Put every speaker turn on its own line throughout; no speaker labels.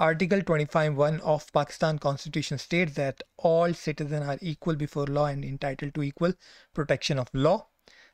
Article 25(1) of Pakistan Constitution states that all citizens are equal before law and entitled to equal protection of law.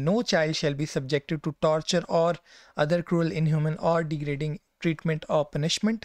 no child shall be subjected to torture or other cruel, inhuman or degrading treatment or punishment.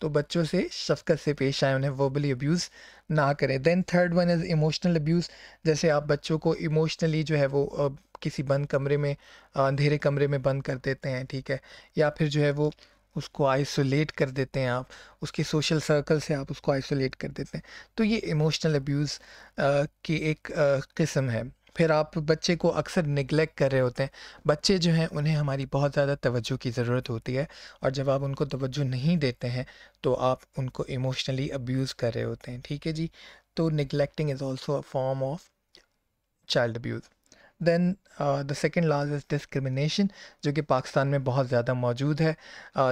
تو بچوں سے شفقت سے پیش آئیں, انہیں verbally abuse نہ کریں. Then third one is emotional abuse. جیسے آپ بچوں کو ایموشنلی جو ہے وہ کسی بند کمرے میں, اندھیرے کمرے میں بند کر دیتے ہیں, ٹھیک ہے, یا پھر جو ہے وہ اس کو آئسولیٹ کر دیتے ہیں, آپ اس کے سوشل سرکل سے آپ اس کو آئسولیٹ کر دیتے ہیں, تو یہ ایموشنل ابیوز کی ایک قسم ہے. پھر آپ بچے کو اکثر نگلیکٹ کر رہے ہوتے ہیں. بچے جو ہیں انہیں ہماری بہت زیادہ توجہ کی ضرورت ہوتی ہے, اور جب آپ ان کو توجہ نہیں دیتے ہیں تو آپ ان کو ایموشنلی ابیوز کر رہے ہوتے ہیں, ٹھیک ہے جی. تو neglecting is also a form of child abuse. Then the second laws is discrimination, جو کہ پاکستان میں بہت زیادہ موجود ہے.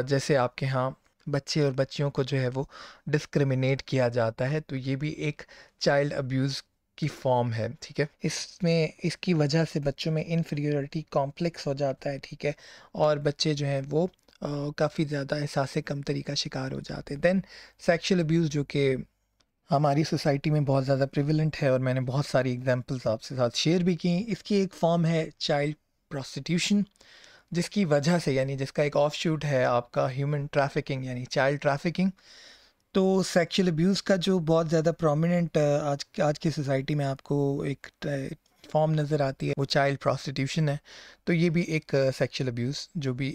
جیسے آپ کے ہاں بچے اور بچیوں کو جو ہے وہ ڈسکرمنیٹ کیا جاتا ہے, تو یہ بھی ایک چائلڈ ابیوز کی فارم ہے, ٹھیک ہے. اس کی وجہ سے بچوں میں انفیریورٹی کمپلیکس ہو جاتا ہے, ٹھیک ہے, اور بچے جو ہیں وہ کافی زیادہ احساس کمتری کا شکار ہو جاتے ہیں. دین سیکشل ابیوز, جو کہ ہماری سوسائٹی میں بہت زیادہ پریولنٹ ہے, اور میں نے بہت ساری ایگزامپلس آپ سے ساتھ شیئر بھی کی ہیں. اس کی ایک فارم ہے چائلڈ پروسٹیٹیوشن, جس کی وجہ سے, یعنی جس کا ایک آف شوٹ ہے آپ کا ہیومن ٹریفکنگ یعنی چائلڈ ٹریفکنگ. تو سیکشل ابیوز کا جو بہت زیادہ پرومیننٹ آج کی سوسائٹی میں آپ کو ایک فارم نظر آتی ہے, وہ چائلڈ پروسٹیٹیوشن ہے. تو یہ بھی ایک سیکشل ابیوز جو بھی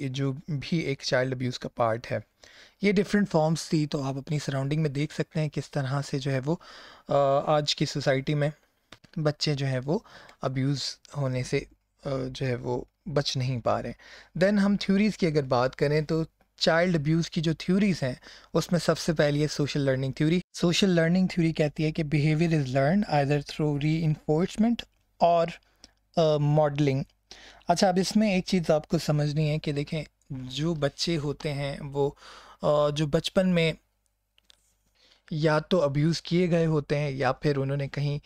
ایک چائلڈ ابیوز کا پارٹ ہے. یہ ڈفرینٹ فارمز تھی, تو آپ اپنی سراؤنڈنگ میں دیکھ سکتے ہیں کس طرح سے جو ہے وہ آج کی سوسائٹی میں بچے جو ہیں وہ ابیوز ہونے سے جو ہے وہ بچ نہیں پا رہے ہیں. دین ہم تھیوریز کی اگر بات کریں تو چائلڈ ابیوز کی جو تھیوریز ہیں اس میں سب سے پہلی ہے social learning theory. Social learning theory کہتی ہے کہ behaviour is learned either through reinforcement اور ماڈلنگ. اچھا, اب اس میں ایک چیز آپ کو سمجھنی ہے کہ دیکھیں, جو بچے ہوتے ہیں وہ جو بچپن میں یا تو ابیوز کیے گئے ہوتے ہیں, یا پھر انہوں نے کہیں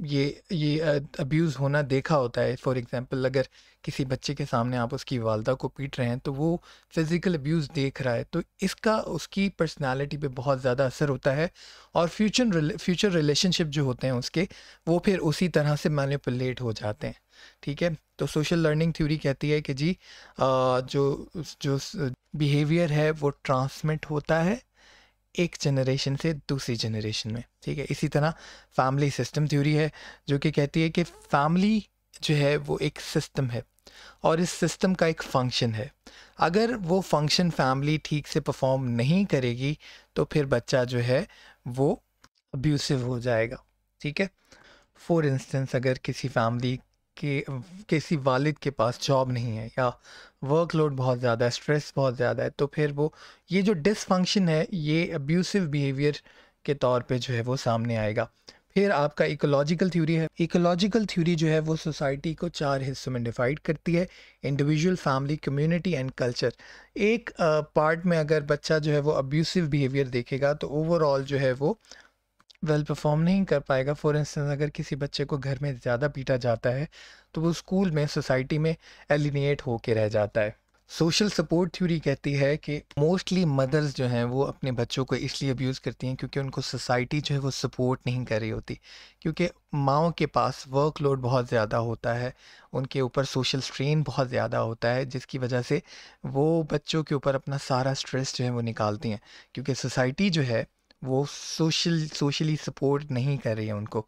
یہ ابیوز ہونا دیکھا ہوتا ہے. فار ایگزامپل, اگر کسی بچے کے سامنے آپ اس کی والدہ کو پیٹ رہے ہیں تو وہ فزیکل ابیوز دیکھ رہا ہے, تو اس کی پرسنالٹی پہ بہت زیادہ اثر ہوتا ہے, اور فیوچر ریلیشن شپ جو ہوتے ہیں اس کے, وہ پھر اسی طرح سے مینیپولیٹ ہو جاتے ہیں, ٹھیک ہے. تو سوشل لرننگ تھیوری کہتی ہے کہ جی جو بیہیویئر ہے وہ ٹرانسمٹ ہوتا ہے ایک جنریشن سے دوسری جنریشن میں, ٹھیک ہے. اسی طرح فیملی سسٹم تھیوری ہے, جو کہ کہتی ہے کہ فیملی جو ہے وہ ایک سسٹم ہے, اور اس سسٹم کا ایک فنکشن ہے. اگر وہ فنکشن فیملی ٹھیک سے پرفارم نہیں کرے گی تو پھر بچہ جو ہے وہ ابیوسو ہو جائے گا, ٹھیک ہے. فور انسٹنس, اگر کسی والد کے پاس جاب نہیں ہے, یا ورک لوڈ بہت زیادہ ہے, اسٹریس بہت زیادہ ہے, تو پھر یہ جو ڈس فنکشن ہے یہ ابیوسو بیہیویئر کے طور پہ جو ہے وہ سامنے آئے گا. پھر آپ کا ایکولوجیکل تھیوری ہے. ایکولوجیکل تھیوری جو ہے وہ سوسائٹی کو 4 حصوں میں ڈیوائڈ کرتی ہے: individual, family, community and culture. ایک پارٹ میں اگر بچہ جو ہے وہ ابیوسو بیہیویئر دیکھے گا تو اوور آل جو ہے وہ ویل پرفارم نہیں کر پائے گا. فور انسٹنس, اگر کسی بچے کو گھر میں زیادہ پیٹا جاتا ہے تو وہ اسکول میں, سوسائٹی میں ایلینیٹ ہو کے رہ جاتا ہے. سوشل سپورٹ تھیوری کہتی ہے کہ موسٹلی مدرز جو ہیں وہ اپنے بچوں کو اس لیے ابیوز کرتی ہیں کیونکہ ان کو سوسائٹی جو ہے وہ سپورٹ نہیں کر رہی ہوتی, کیونکہ ماؤں کے پاس ورک لوڈ بہت زیادہ ہوتا ہے, ان کے اوپر سوشل سٹرین بہت زیادہ ہوتا ہے, جس کی وجہ سے وہ بچوں کے اوپر اپنا سارا سٹریس جو ہے وہ نکالتی ہیں, کیونکہ سوسائٹی جو ہے وہ سوشلی سپورٹ نہیں کر رہی ہے ان کو.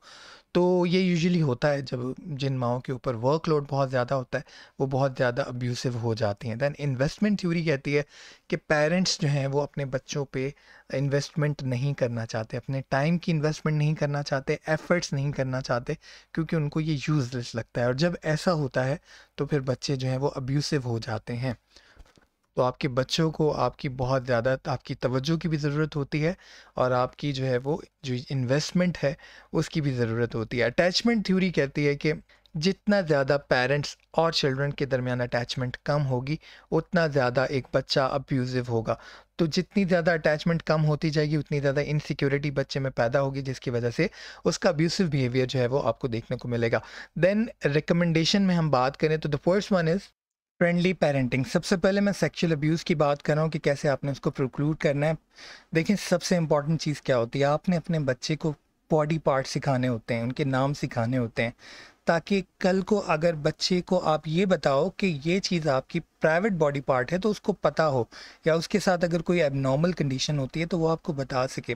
تو یہ یوزلی ہوتا ہے جب جن ماؤں کے اوپر ورک لوڈ بہت زیادہ ہوتا ہے وہ بہت زیادہ ابیوسو ہو جاتی ہیں. دین انویسٹمنٹ تھیوری کہتی ہے کہ پیرنٹس جو ہیں وہ اپنے بچوں پہ انویسٹمنٹ نہیں کرنا چاہتے, اپنے ٹائم کی انویسٹمنٹ نہیں کرنا چاہتے, ایفرٹس نہیں کرنا چاہتے, کیونکہ ان کو یہ یوز لیس لگتا ہے. اور جب ایسا ہوتا ہے تو پھر بچے جو ہیں وہ ابیوسو ہو جاتے ہیں. تو آپ کے بچوں کو آپ کی بہت زیادہ آپ کی توجہ کی بھی ضرورت ہوتی ہے, اور آپ کی جو ہے وہ جو انویسٹمنٹ ہے اس کی بھی ضرورت ہوتی ہے. اٹیچمنٹ تھیوری کہتی ہے کہ جتنا زیادہ پیرنٹس اور چلڈرن کے درمیان اٹیچمنٹ کم ہوگی اتنا زیادہ ایک بچہ ابیوزو ہوگا. تو جتنی زیادہ اٹیچمنٹ کم ہوتی جائے گی اتنی زیادہ انسیکیورٹی بچے میں پیدا ہوگی, جس کی وجہ سے اس کا ابیوسو بیہیویئر جو ہے وہ آپ کو دیکھنے کو ملے گا. دین ریکمنڈیشن میں ہم بات کریں تو the first one is friendly parenting. سب سے پہلے میں سیکشل ابیوز کی بات کر رہا ہوں کہ کیسے آپ نے اس کو پریکلوڈ کرنا ہے. دیکھیں, سب سے امپورٹنٹ چیز کیا ہوتی ہے, آپ نے اپنے بچے کو باڈی پارٹ سکھانے ہوتے ہیں, ان کے نام سکھانے ہوتے ہیں, تاکہ کل کو اگر بچے کو آپ یہ بتاؤ کہ یہ چیز آپ کی پرائیویٹ باڈی پارٹ ہے تو اس کو پتہ ہو، یا اس کے ساتھ اگر کوئی ایب نارمل کنڈیشن ہوتی ہے تو وہ آپ کو بتا سکے۔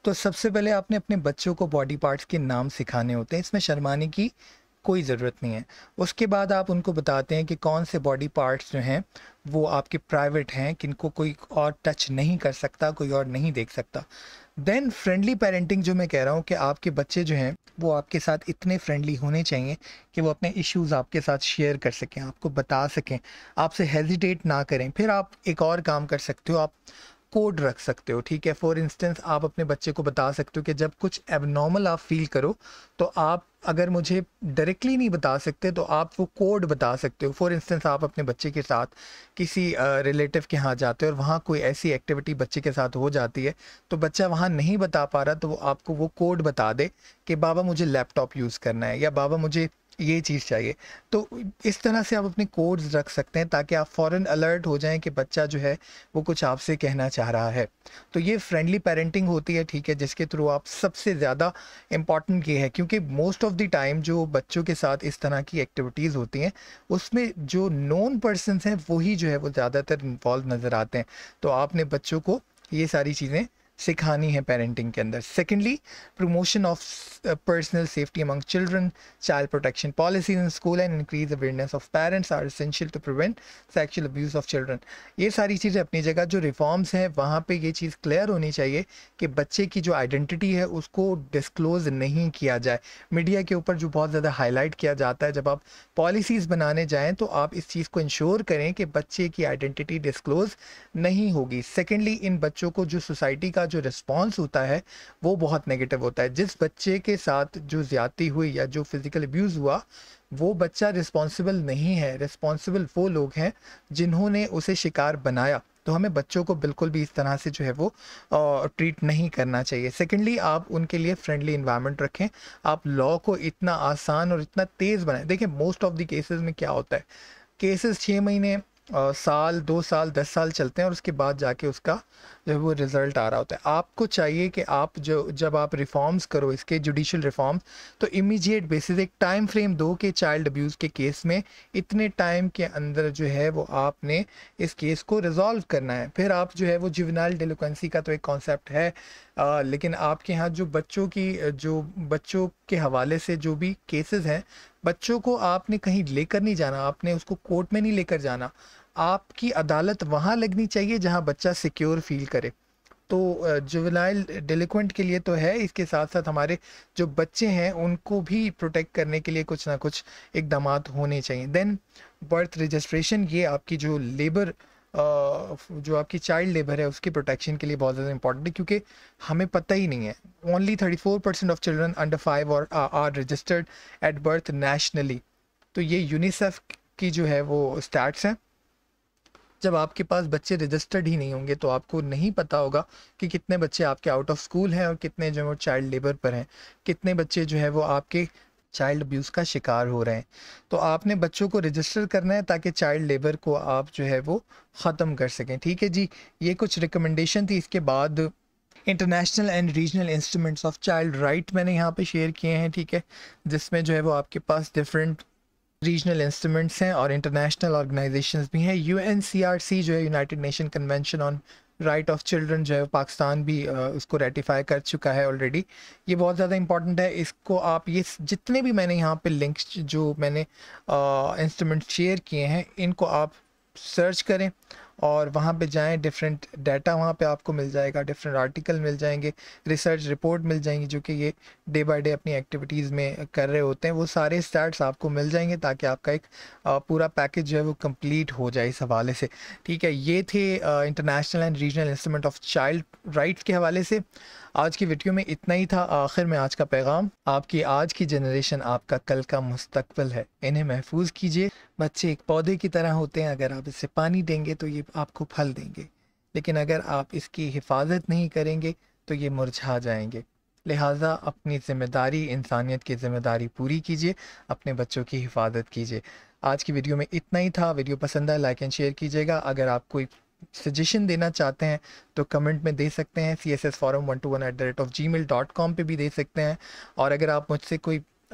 تو سب سے پہلے آپ نے اپنے بچوں کو باڈی پارٹس کے نام سکھانے ہوتے ہیں، اس میں شرمانے کی کوئی ضرورت نہیں ہے۔ اس کے بعد آپ ان کو بتاتے ہیں کہ کون سے باڈی پارٹس جو ہیں وہ آپ کے پرائیویٹ ہیں، کن کو کوئی اور ٹچ نہیں کر سکتا، کوئی اور نہیں دیکھ سکتا۔ دین فرینڈلی پیرنٹنگ جو میں کہہ رہا ہوں کہ آپ کے بچے جو ہیں وہ آپ کے ساتھ اتنے فرینڈلی ہونے چاہیے کہ وہ اپنے ایشوز آپ کے ساتھ شیئر کر سکیں، آپ کو بتا سکیں، آپ سے ہیزیٹیٹ نہ کریں۔ پھر آپ ایک اور کام کر سکتے ہو، آپ کوڈ رکھ سکتے ہو، ٹھیک ہے؟ فار انسٹنس آپ اپنے بچے کو بتا سکتے ہو کہ جب کچھ ایب نارمل آپ فیل کرو تو آپ اگر مجھے ڈائریکٹلی نہیں بتا سکتے تو آپ وہ کوڈ بتا سکتے ہو۔ فار انسٹنس آپ اپنے بچے کے ساتھ کسی ریلیٹیو کے ہاں جاتے ہو اور وہاں کوئی ایسی ایکٹیویٹی بچے کے ساتھ ہو جاتی ہے تو بچہ وہاں نہیں بتا پا رہا، تو وہ آپ کو وہ کوڈ بتا دے کہ بابا مجھے لیپ ٹاپ یوز کرنا ہے، یا بابا مجھے یہ چیز چاہیے۔ تو اس طرح سے آپ اپنے کوڈز رکھ سکتے ہیں تاکہ آپ فوراً الرٹ ہو جائیں کہ بچہ جو ہے وہ کچھ آپ سے کہنا چاہ رہا ہے۔ تو یہ فرینڈلی پیرنٹنگ ہوتی ہے، ٹھیک ہے، جس کے تھرو آپ سب سے زیادہ امپورٹنٹ یہ ہے، کیونکہ موسٹ آف دی ٹائم جو بچوں کے ساتھ اس طرح کی ایکٹیویٹیز ہوتی ہیں اس میں جو نون پرسنس ہیں وہی جو ہے وہ زیادہ تر انوالو نظر آتے ہیں۔ تو آپ نے بچوں کو یہ ساری چیزیں سکھانی ہے پیرنٹنگ کے اندر۔ Secondly, promotion of personal safety among children, child protection policies in school and increase awareness of parents are essential to prevent sexual abuse of children. یہ ساری چیزیں اپنی جگہ، جو ریفارمز ہیں وہاں پہ یہ چیز کلیئر ہونی چاہیے کہ بچے کی جو آئیڈینٹی ہے اس کو ڈسکلوز نہیں کیا جائے۔ میڈیا کے اوپر جو بہت زیادہ ہائی لائٹ کیا جاتا ہے، جب آپ پالیسیز بنانے جائیں تو آپ اس چیز کو انشور کریں کہ بچے کی آئیڈینٹی ڈسکلوز نہیں ہوگی۔ سیکنڈلی، ان بچوں کو جو سوسائٹی کا جو رسپانس ہوتا ہے وہ بہت نیگیٹو ہوتا ہے۔ جس بچے کے ساتھ جو زیادتی ہوئی یا جو فزیکل ابیوز ہوا وہ بچہ رسپانسبل نہیں ہے، رسپانسبل وہ لوگ ہیں جنہوں نے اسے شکار بنایا۔ تو ہمیں بچوں کو بالکل بھی اس طرح سے جو ہے وہ ٹریٹ نہیں کرنا چاہیے۔ سیکنڈلی، آپ ان کے لیے فرینڈلی انوائرمنٹ رکھیں، آپ لا کو اتنا آسان اور اتنا تیز بنائیں۔ دیکھیں موسٹ آف دی کیسز میں کیا ہوتا ہے، کیسز 6 مہینے، سال، 2 سال، 10 سال چلتے ہیں اور اس کے بعد جا کے اس کا جو ہے وہ رزلٹ آ رہا ہوتا ہے۔ آپ کو چاہیے کہ آپ جب آپ ریفارمز کرو اس کے جوڈیشل ریفارمز، تو امیجیٹ بیسز ایک ٹائم فریم دو کہ چائلڈ ابیوز کے کیس میں اتنے ٹائم کے اندر جو ہے وہ آپ نے اس کیس کو ریزالو کرنا ہے۔ پھر آپ جو ہے وہ جوینائل ڈیلوکوینسی کا تو ایک کانسیپٹ ہے، لیکن آپ کے ہاں جو بچوں کے حوالے سے جو بھی کیسز ہیں، بچوں کو آپ نے کہیں لے کر نہیں جانا، آپ نے اس کو کورٹ میں نہیں لے کر جانا، آپ کی عدالت وہاں لگنی چاہیے جہاں بچہ سیکیور فیل کرے۔ تو جوینائل ڈیلیکوینٹ کے لیے تو ہے، اس کے ساتھ ساتھ ہمارے جو بچے ہیں ان کو بھی پروٹیکٹ کرنے کے لیے کچھ نہ کچھ اقدامات ہونے چاہیے۔ دین برتھ رجسٹریشن، یہ آپ کی جو لیبر جو آپ کی چائلڈ لیبر ہے اس کی پروٹیکشن کے لیے بہت زیادہ امپورٹنٹ ہے، کیونکہ ہمیں پتہ ہی نہیں ہے۔ Only 34% of children under 5 are registered at birth nationally. تو یہ یونیسیف کی جو ہے وہ اسٹیٹس ہیں۔ جب آپ کے پاس بچے رجسٹرڈ ہی نہیں ہوں گے تو آپ کو نہیں پتا ہوگا کہ کتنے بچے آپ کے آؤٹ آف اسکول ہیں اور کتنے جو ہے وہ چائلڈ لیبر پر ہیں، کتنے بچے جو ہے وہ آپ کے چائلڈ ابیوز کا شکار ہو رہے ہیں۔ تو آپ نے بچوں کو رجسٹر کرنا ہے تاکہ چائلڈ لیبر کو آپ جو ہے وہ ختم کر سکیں، ٹھیک ہے جی۔ یہ کچھ ریکمنڈیشن تھی۔ اس کے بعد international and regional instruments of child right میں نے یہاں پہ شیئر کیے ہیں، ٹھیک ہے، جس میں جو ہے وہ آپ کے پاس ڈفرینٹ ریجنل انسٹرومنٹس ہیں اور انٹرنیشنل آرگنائزیشنز بھی ہیں۔ UNCRC جو ہے United nation convention on right of children, جو ہے پاکستان بھی اس کو ریٹیفائی کر چکا ہے آلریڈی۔ یہ بہت زیادہ امپورٹنٹ ہے، اس کو آپ یہ جتنے بھی میں نے یہاں پہ لنکس جو میں نے انسٹرومنٹ شیئر کیے ہیں ان کو آپ سرچ کریں اور وہاں پہ جائیں، ڈفرینٹ ڈیٹا وہاں پہ آپ کو مل جائے گا، ڈفرینٹ آرٹیکل مل جائیں گے، ریسرچ رپورٹ مل جائیں گی جو کہ یہ ڈے بائی ڈے اپنی ایکٹیویٹیز میں کر رہے ہوتے ہیں۔ وہ سارے اسٹیٹس آپ کو مل جائیں گے تاکہ آپ کا ایک پورا پیکج جو ہے وہ کمپلیٹ ہو جائے اس حوالے سے، ٹھیک ہے۔ یہ تھے international and regional instrument of child rights کے حوالے سے۔ آج کی ویڈیو میں اتنا ہی تھا۔ آخر میں آج کا پیغام، آپ کی آج کی جنریشن آپ کا کل کا مستقبل ہے، انہیں محفوظ کیجیے۔ بچے ایک پودے کی طرح ہوتے ہیں، اگر آپ اسے پانی دیں گے تو یہ آپ کو پھل دیں گے، لیکن اگر آپ اس کی حفاظت نہیں کریں گے تو یہ مرجھا جائیں گے۔ لہٰذا اپنی ذمہ داری، انسانیت کی ذمہ داری پوری کیجیے، اپنے بچوں کی حفاظت کیجیے۔ آج کی ویڈیو میں اتنا ہی تھا۔ ویڈیو پسند آئے لائک اینڈ شیئر کیجیے گا۔ اگر آپ کوئی سجیشن دینا چاہتے ہیں تو کمنٹ میں دے سکتے ہیں، CSSforum121@gmail.com پہ بھی دے سکتے ہیں۔ اور اگر آپ مجھ سے کوئی